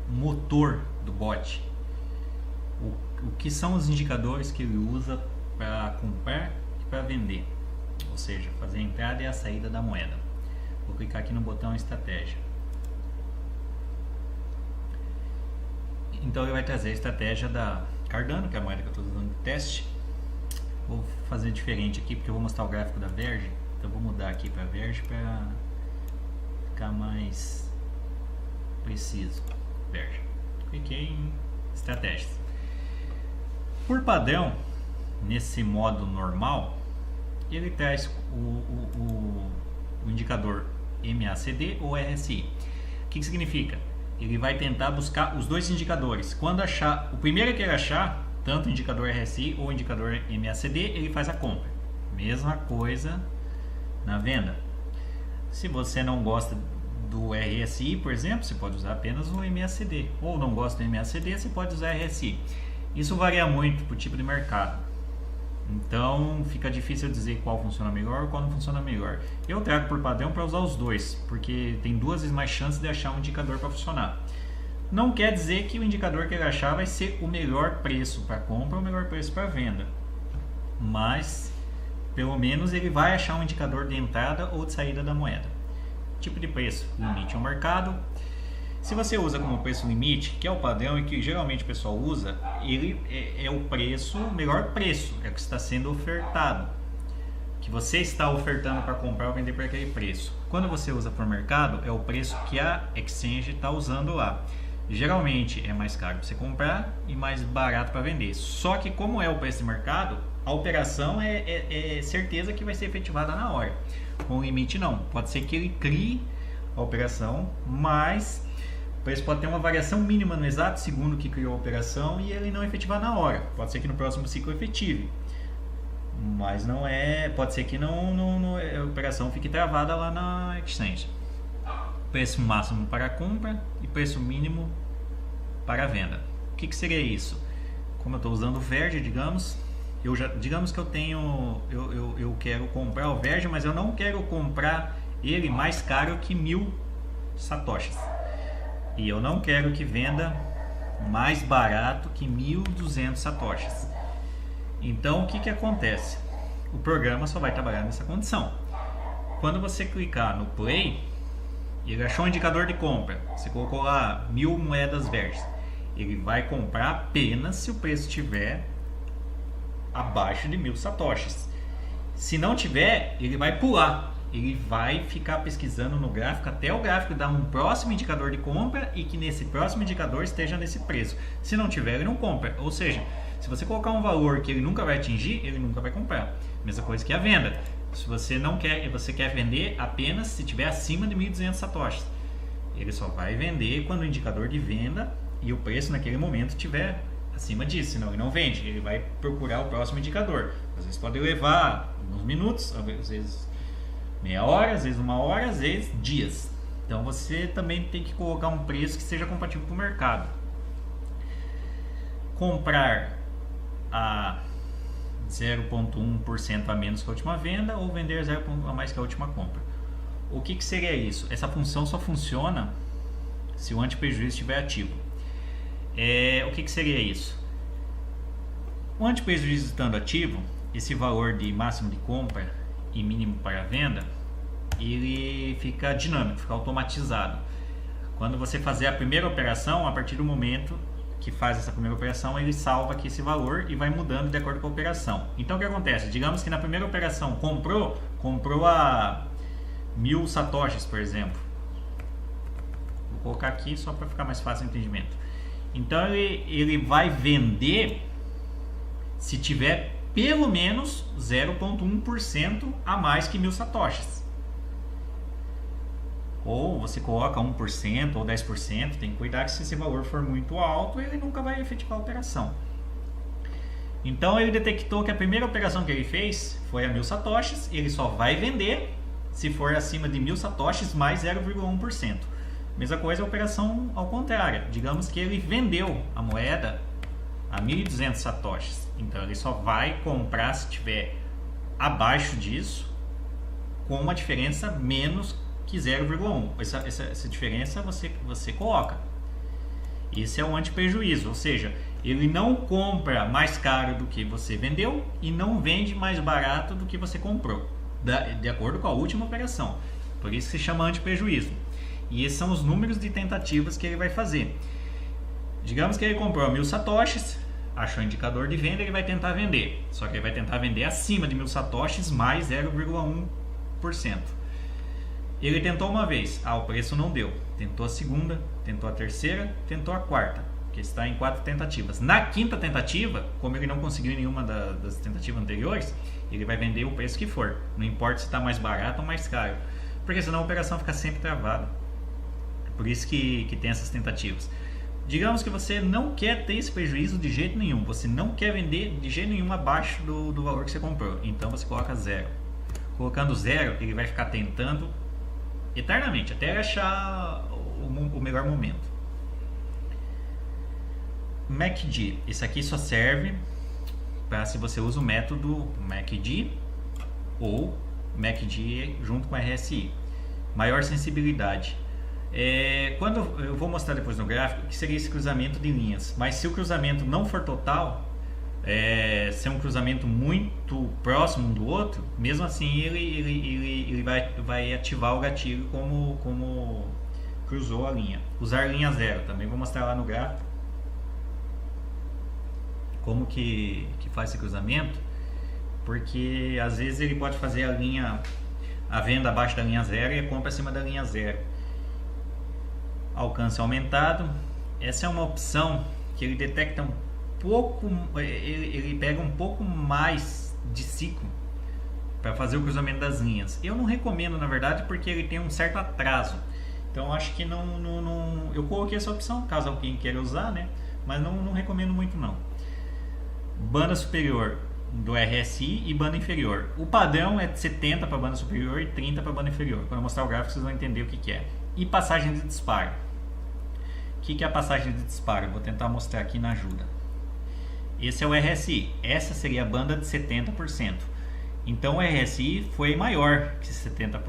Motor do bot. O que são os indicadores que ele usa para comprar e para vender, ou seja, fazer a entrada e a saída da moeda. Vou clicar aqui no botão estratégia. Então ele vai trazer a estratégia da Cardano, que é a moeda que eu estou usando de teste. Vou fazer diferente aqui porque eu vou mostrar o gráfico da Verge. Então vou mudar aqui para Verge para ficar mais preciso. Verge. Cliquei em estratégias. Por padrão, nesse modo normal, ele traz o indicador MACD ou RSI. O que significa? Ele vai tentar buscar os dois indicadores. Quando achar, o primeiro que ele achar, tanto o indicador RSI ou o indicador MACD, ele faz a compra. Mesma coisa na venda. Se você não gosta do RSI, por exemplo, você pode usar apenas o MACD. Ou não gosta do MACD, você pode usar RSI. Isso varia muito por tipo de mercado. Então fica difícil dizer qual funciona melhor ou qual não funciona melhor. Eu trago por padrão para usar os dois, porque tem duas vezes mais chances de achar um indicador para funcionar. Não quer dizer que o indicador que ele achar vai ser o melhor preço para compra ou o melhor preço para venda. Mas pelo menos ele vai achar um indicador de entrada ou de saída da moeda. Tipo de preço, limite ao mercado. Se você usa como preço limite, que é o padrão e que geralmente o pessoal usa, ele é o preço, o melhor preço, é o que está sendo ofertado, que você está ofertando para comprar ou vender por aquele preço. Quando você usa por mercado, é o preço que a exchange está usando lá. Geralmente é mais caro para você comprar e mais barato para vender. Só que como é o preço de mercado, a operação é certeza que vai ser efetivada na hora. Com o limite não, pode ser que ele crie a operação, mas o preço pode ter uma variação mínima no exato segundo que criou a operação e ele não efetivar na hora. Pode ser que no próximo ciclo efetive, mas não é. Pode ser que a operação fique travada lá na exchange. Preço máximo para a compra e preço mínimo para a venda. O que seria isso? Como eu estou usando o Verge, digamos que eu quero comprar o Verge, mas eu não quero comprar ele mais caro que 1000 satoshis. E eu não quero que venda mais barato que 1.200 satoshis. Então o que acontece? O programa só vai trabalhar nessa condição. Quando você clicar no Play, ele achou um indicador de compra. Você colocou lá 1000 moedas verdes. Ele vai comprar apenas se o preço estiver abaixo de 1000 satoshis. Se não tiver, ele vai pular. Ele vai ficar pesquisando no gráfico até o gráfico dar um próximo indicador de compra e que nesse próximo indicador esteja nesse preço. Se não tiver, ele não compra. Ou seja, se você colocar um valor que ele nunca vai atingir, ele nunca vai comprar. Mesma coisa que a venda. Se você não quer, você quer vender apenas se tiver acima de 1.200 satoshis. Ele só vai vender quando o indicador de venda e o preço naquele momento estiver acima disso, senão ele não vende. Ele vai procurar o próximo indicador. Às vezes pode levar uns minutos, às vezes meia hora, às vezes 1 hora, às vezes dias. Então você também tem que colocar um preço que seja compatível com o mercado. Comprar a 0,1% a menos que a última venda ou vender 0,1% a mais que a última compra. O que seria isso? Essa função só funciona se o anti-prejuízo estiver ativo. O que seria isso? O anti-prejuízo estando ativo, esse valor de máximo de compra e mínimo para a venda, ele fica dinâmico, fica automatizado. Quando você fazer a primeira operação, a partir do momento que faz essa primeira operação, ele salva aqui esse valor e vai mudando de acordo com a operação. Então o que acontece? Digamos que na primeira operação comprou a 1000 satoshis, por exemplo. Vou colocar aqui só para ficar mais fácil o entendimento. Então ele vai vender se tiver pelo menos 0,1% a mais que 1000 satoshis. Ou você coloca 1% ou 10%, tem que cuidar que se esse valor for muito alto, ele nunca vai efetivar a operação. Então ele detectou que a primeira operação que ele fez foi a 1000 satoshis, ele só vai vender se for acima de 1000 satoshis mais 0,1%. Mesma coisa a operação ao contrário. Digamos que ele vendeu a moeda a 1.200 satoshis. Então ele só vai comprar se tiver abaixo disso, com uma diferença menos que 0,1. Essa diferença você coloca. Esse é o antiprejuízo, ou seja, ele não compra mais caro do que você vendeu e não vende mais barato do que você comprou, de acordo com a última operação. Por isso se chama antiprejuízo. E esses são os números de tentativas que ele vai fazer. Digamos que ele comprou 1000 satoshis, achou o indicador de venda, ele vai tentar vender. Só que ele vai tentar vender acima de 1000 satoshis mais 0,1%. Ele tentou uma vez, o preço não deu. Tentou a segunda, tentou a terceira, tentou a quarta, que está em 4 tentativas. Na quinta tentativa, como ele não conseguiu nenhuma das tentativas anteriores, ele vai vender o preço que for. Não importa se está mais barato ou mais caro, porque senão a operação fica sempre travada. Por isso que tem essas tentativas. Digamos que você não quer ter esse prejuízo de jeito nenhum. Você não quer vender de jeito nenhum abaixo do valor que você comprou. Então você coloca 0. Colocando 0, ele vai ficar tentando eternamente, até achar o melhor momento. MACD. Esse aqui só serve para se você usa o método MACD ou MACD junto com RSI. Maior sensibilidade. Quando eu vou mostrar depois no gráfico que seria esse cruzamento de linhas, mas se o cruzamento não for total, se é um cruzamento muito próximo um do outro, mesmo assim ele vai ativar o gatilho como cruzou a linha. Usar linha 0, também vou mostrar lá no gráfico como que faz esse cruzamento, porque às vezes ele pode fazer a venda abaixo da linha 0 e a compra acima da linha 0. Alcance aumentado. Essa é uma opção que ele detecta um pouco, ele pega um pouco mais de ciclo para fazer o cruzamento das linhas. Eu não recomendo, na verdade, porque ele tem um certo atraso. Então acho que não eu coloquei essa opção caso alguém queira usar, né? Mas não recomendo muito não. Banda superior do RSI e banda inferior. O padrão é de 70 para banda superior e 30 para banda inferior. Quando eu mostrar o gráfico vocês vão entender o que é. E passagem de disparo. O que é a passagem de disparo? Eu vou tentar mostrar aqui na ajuda. Esse é o RSI. Essa seria a banda de 70%. Então o RSI foi maior que 70%.